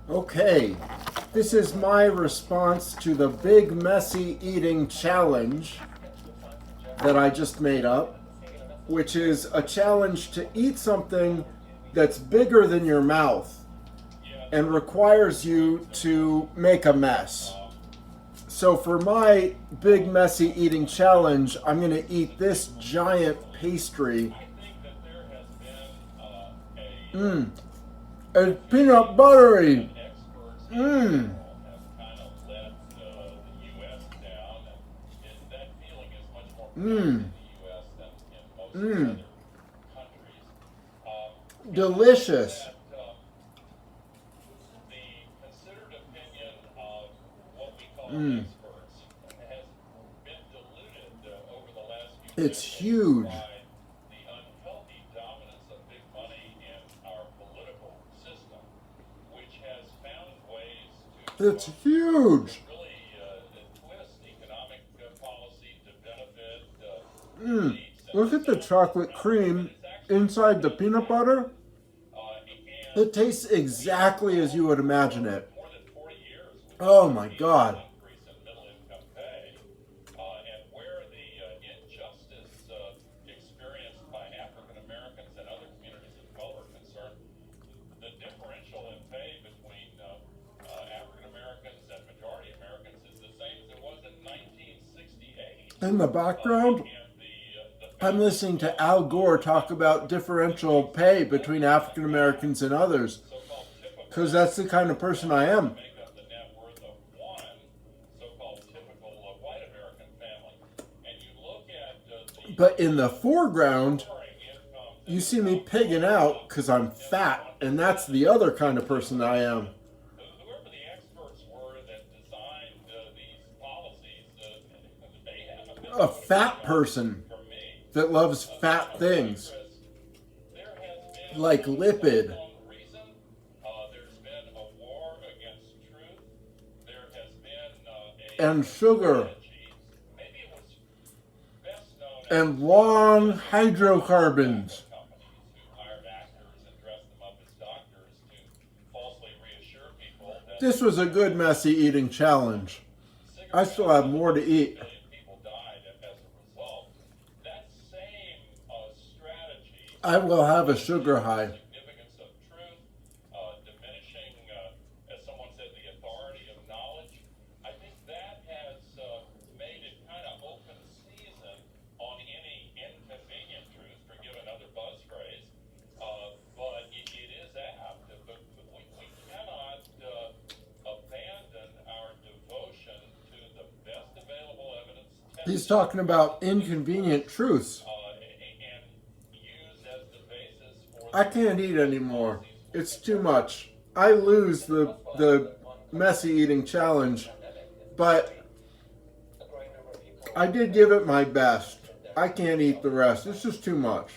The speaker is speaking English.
Okay, this is my response to the big messy eating challenge that I just made up, which is a challenge to eat something that's bigger than your mouth and requires you to make a mess. So for my big messy eating challenge, I'm going to eat this giant pastry. Mmm, it's peanut buttery. Mmm. Mmm. Mmm. Delicious. Mmm. It's huge. It's huge. Mmm. Look at the chocolate cream inside the peanut butter. It tastes exactly as you would imagine it. Oh my God. In the background, I'm listening to Al Gore talk about differential pay between African Americans and others, because that's the kind of person I am. But in the foreground, you see me pigging out because I'm fat, and that's the other kind of person I am. A fat person that loves fat things, like lipid. And sugar. And long hydrocarbons. This was a good messy eating challenge. I still have more to eat. I will have a sugar high. He's talking about inconvenient truths. I can't eat anymore. It's too much. I lose the messy eating challenge, but I did give it my best. I can't eat the rest. It's just too much.